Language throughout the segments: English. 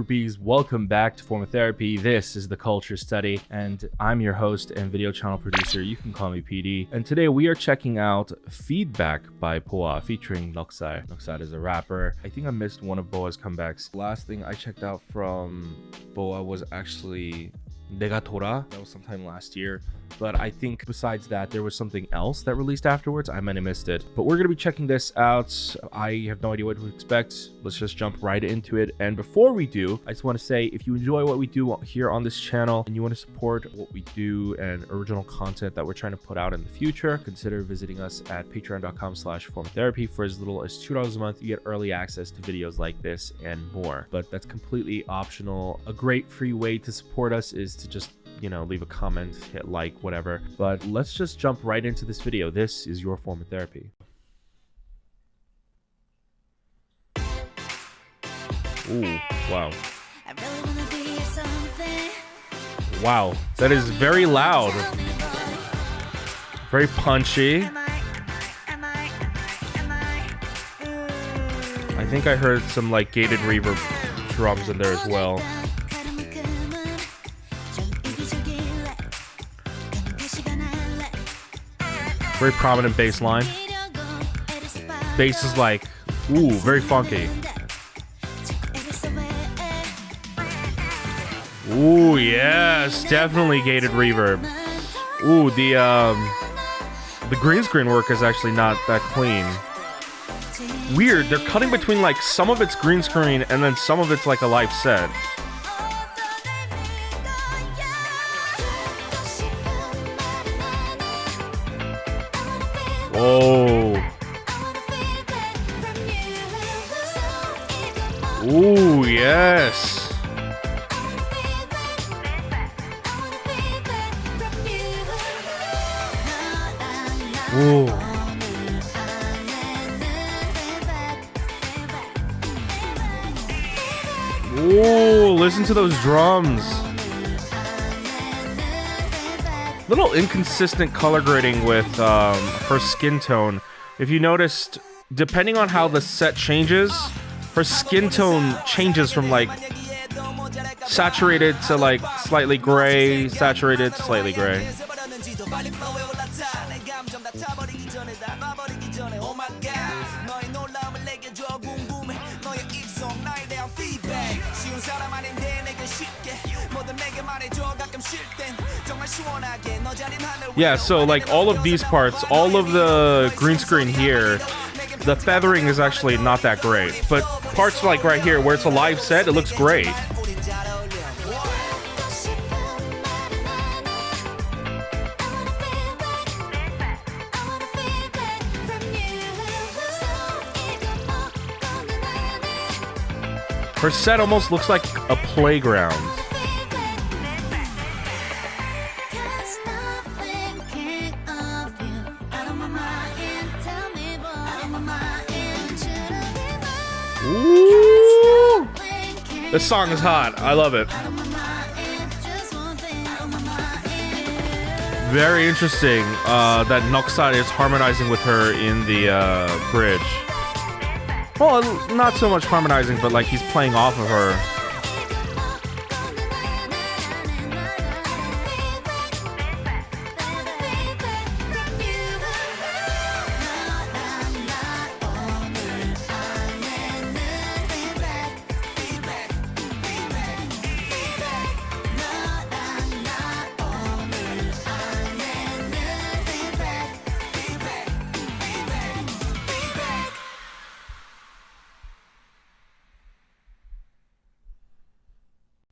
groupies, welcome back to Form of Therapy. This is the Culture Study, and I'm your host and video channel producer. You can call me PD. And today we are checking out Feedback by BoA featuring Noksai. Noksai is a rapper. I think I missed one of BoA's comebacks. Last thing I checked out from BoA was actually 내가 돌아. That was sometime last year. But I think besides that, there was something else that released afterwards. I might have missed it. But we're going to be checking this out. I have no idea what to expect. Let's just jump right into it. And before we do, I just want to say, if you enjoy what we do here on this channel and you want to support what we do and original content that we're trying to put out in the future, consider visiting us at patreon.com/formtherapy. For as little as $2 a month, you get early access to videos like this and more. But that's completely optional. A great free way to support us is to just leave a comment, hit like, whatever. But let's just jump right into this video. This is your form of therapy. Ooh, wow. Wow, that is very loud. Very punchy. I think I heard some like gated reverb drums in there as well. Very prominent bass line. Bass is like, ooh, very funky. Ooh, yes, definitely gated reverb. Ooh, the green screen work is actually not that clean. Weird, they're cutting between like some of it's green screen and then some of it's like a live set. Oh. Ooh, yes. Ooh. Ooh, listen to those drums. Little inconsistent color grading with her skin tone. If you noticed, depending on how the set changes, her skin tone changes from like saturated to like slightly gray, saturated to slightly gray. Yeah, so like all of these parts, all of the green screen here, the feathering is actually not that great. But parts like right here where it's a live set, it looks great. Her set almost looks like a playground. Ooh! This song is hot. I love it. Very interesting that Noksai is harmonizing with her in the bridge. Well, not so much harmonizing, but like he's playing off of her.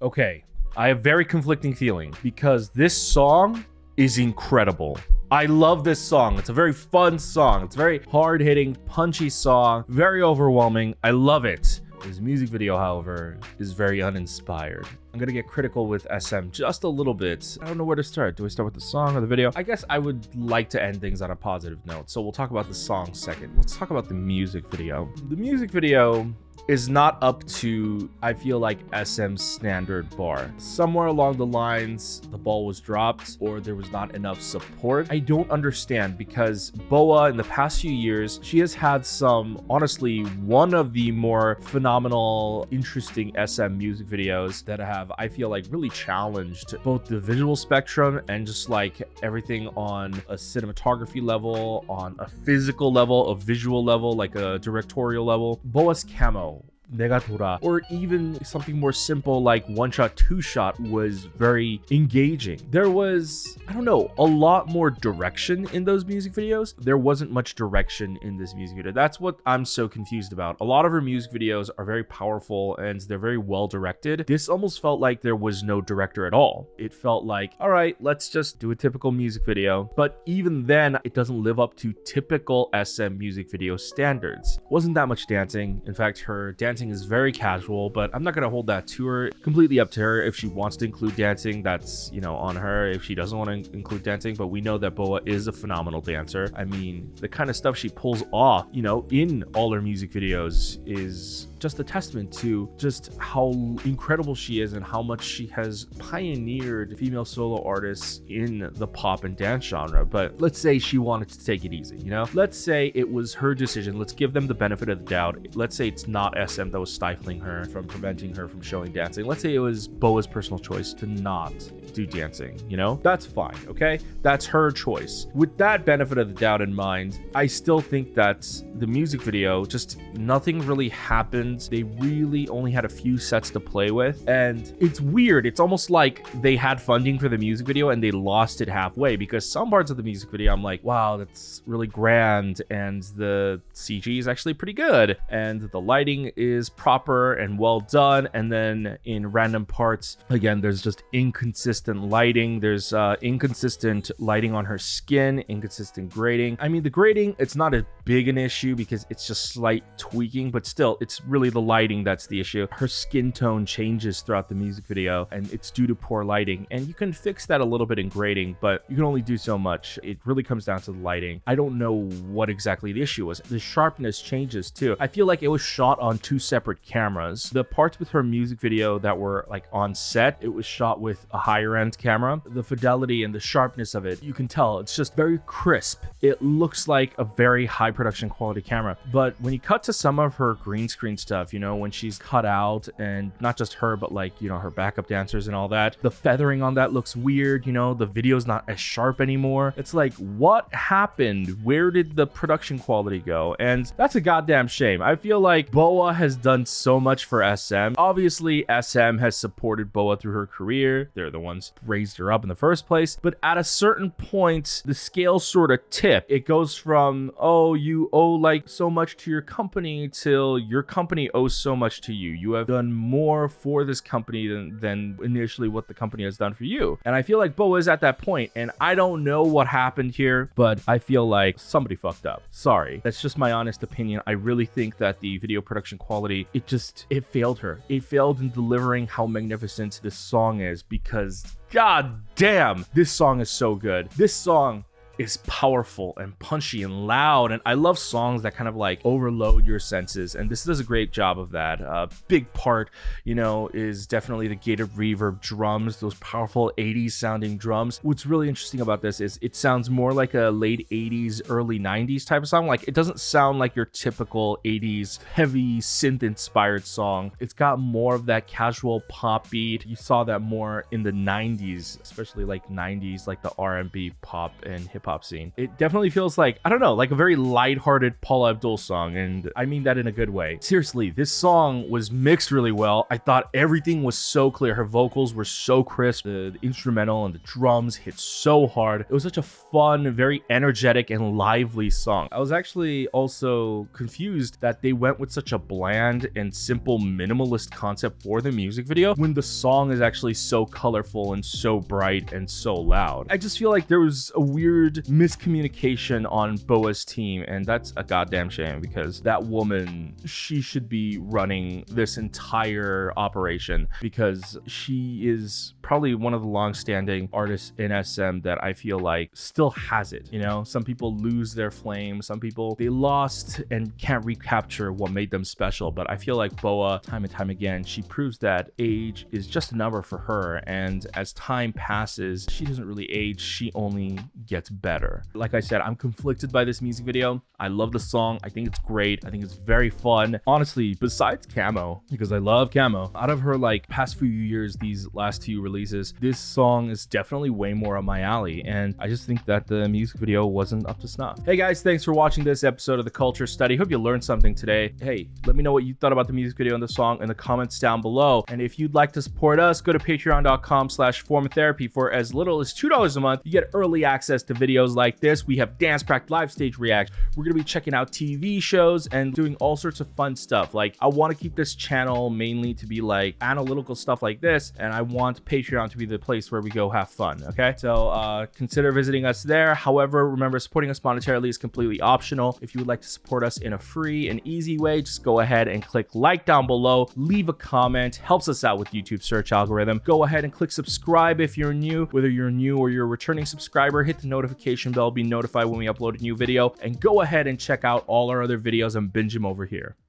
Okay, I have very conflicting feeling because this song is incredible. I love this song. It's a very fun song. It's a very hard-hitting, punchy song, very overwhelming. I love it. His music video, however, is very uninspired. I'm gonna get critical with SM just a little bit. I don't know where to start. Do I start with the song or the video? I guess I would like to end things on a positive note, so we'll talk about the song second. Let's talk about the music video. The music video is not up to, I feel like, SM's standard bar. Somewhere along the lines, the ball was dropped or there was not enough support. I don't understand, because BoA in the past few years, she has had some, honestly, one of the more phenomenal, interesting SM music videos that have, I feel like, really challenged both the visual spectrum and just like everything on a cinematography level, on a physical level, a visual level, like a directorial level. BoA's Camo, 내가 돌아, or even something more simple like one shot, two shot was very engaging. There was, I don't know, a lot more direction in those music videos. There wasn't much direction in this music video. That's what I'm so confused about. A lot of her music videos are very powerful and they're very well directed. This almost felt like there was no director at all. It felt like, all right, let's just do a typical music video. But even then, it doesn't live up to typical SM music video standards. Wasn't that much dancing. In fact, her dancing is very casual, but I'm not going to hold that to her. Completely up to her. If she wants to include dancing, that's, you know, on her. If she doesn't want to include dancing, but we know that BoA is a phenomenal dancer. I mean, the kind of stuff she pulls off, you know, in all her music videos is just a testament to just how incredible she is and how much she has pioneered female solo artists in the pop and dance genre. But let's say she wanted to take it easy, you know? Let's say it was her decision. Let's give them the benefit of the doubt. Let's say it's not SM that was stifling her from preventing her from showing dancing. Let's say it was BoA's personal choice to not do dancing, you know? That's fine, okay? That's her choice. With that benefit of the doubt in mind, I still think that the music video, just nothing really happened. They really only had a few sets to play with, and it's weird. It's almost like they had funding for the music video and they lost it halfway, because some parts of the music video I'm like, wow, that's really grand, and the CG is actually pretty good, and the lighting is proper and well done. And then in random parts, again, there's just inconsistent lighting. There's inconsistent lighting on her skin, inconsistent grading. I mean, the grading, it's not as big an issue because it's just slight tweaking, but still, it's really the lighting that's the issue. Her skin tone changes throughout the music video, and it's due to poor lighting, and you can fix that a little bit in grading, but you can only do so much. It really comes down to the lighting. I don't know what exactly the issue was. The sharpness changes too. I feel like it was shot on two separate cameras. The parts with her music video that were like on set, it was shot with a higher end camera. The fidelity and the sharpness of it, you can tell it's just very crisp. It looks like a very high production quality camera. But when you cut to some of her green screen stuff, you know, when she's cut out, and not just her, but like, you know, her backup dancers and all that, the feathering on that looks weird, you know, the video's not as sharp anymore. It's like, what happened? Where did the production quality go? And that's a goddamn shame. I feel like BoA has done so much for SM. Obviously, SM has supported BoA through her career. They're the ones who raised her up in the first place. But at a certain point, the scale sort of tip. It goes from, oh, you owe like so much to your company, till your company owes so much to you. You have done more for this company than initially what the company has done for you. And I feel like BoA is at that point, and I don't know what happened here, but I feel like somebody fucked up. Sorry. That's just my honest opinion. I really think that the video production quality, it failed her. It failed in delivering how magnificent this song is, because god damn, this song is so good. This song is powerful and punchy and loud, and I love songs that kind of like overload your senses, and this does a great job of that. Big part, you know, is definitely the gated reverb drums, those powerful 80s sounding drums. What's really interesting about this is it sounds more like a late 80s, early 90s type of song. Like, it doesn't sound like your typical 80s heavy synth inspired song. It's got more of that casual pop beat. You saw that more in the 90s, especially like 90s, like the R&B pop and hip hop scene. It definitely feels like, I don't know, like a very lighthearted Paula Abdul song, and I mean that in a good way. Seriously, this song was mixed really well. I thought everything was so clear. Her vocals were so crisp. The instrumental and the drums hit so hard. It was such a fun, very energetic and lively song. I was actually also confused that they went with such a bland and simple minimalist concept for the music video when the song is actually so colorful and so bright and so loud. I just feel like there was a weird weird miscommunication on BoA's team, and that's a goddamn shame because that woman, she should be running this entire operation because she is probably one of the long-standing artists in SM that I feel like still has it. You know, some people lose their flame, some people they lost and can't recapture what made them special, but I feel like BoA, time and time again, she proves that age is just a number for her, and as time passes, she doesn't really age, she only gets better. Like I said, I'm conflicted by this music video. I love the song, I think it's great, I think it's very fun. Honestly, besides Camo, because I love Camo, out of her like past few years, these last two releases, this song is definitely way more up my alley, and I just think that the music video wasn't up to snuff. Hey guys, thanks for watching this episode of the Culture Study. Hope you learned something today. Hey, let me know what you thought about the music video and the song in the comments down below. And if you'd like to support us, go to patreon.com/formatherapy. For as little as $2 a month, you get early access to videos like this. We have dance practice, live stage reacts. We're gonna be checking out TV shows and doing all sorts of fun stuff. Like, I want to keep this channel mainly to be like analytical stuff like this, and I want Patreon to be the place where we go have fun. Okay, so consider visiting us there. However, remember, supporting us monetarily is completely optional. If you would like to support us in a free and easy way, just go ahead and click like down below, leave a comment, helps us out with YouTube search algorithm. Go ahead and click subscribe if you're new. Whether you're new or you're a returning subscriber, hit the notification bell, be notified when we upload a new video, and go ahead and check out all our other videos and binge them over here.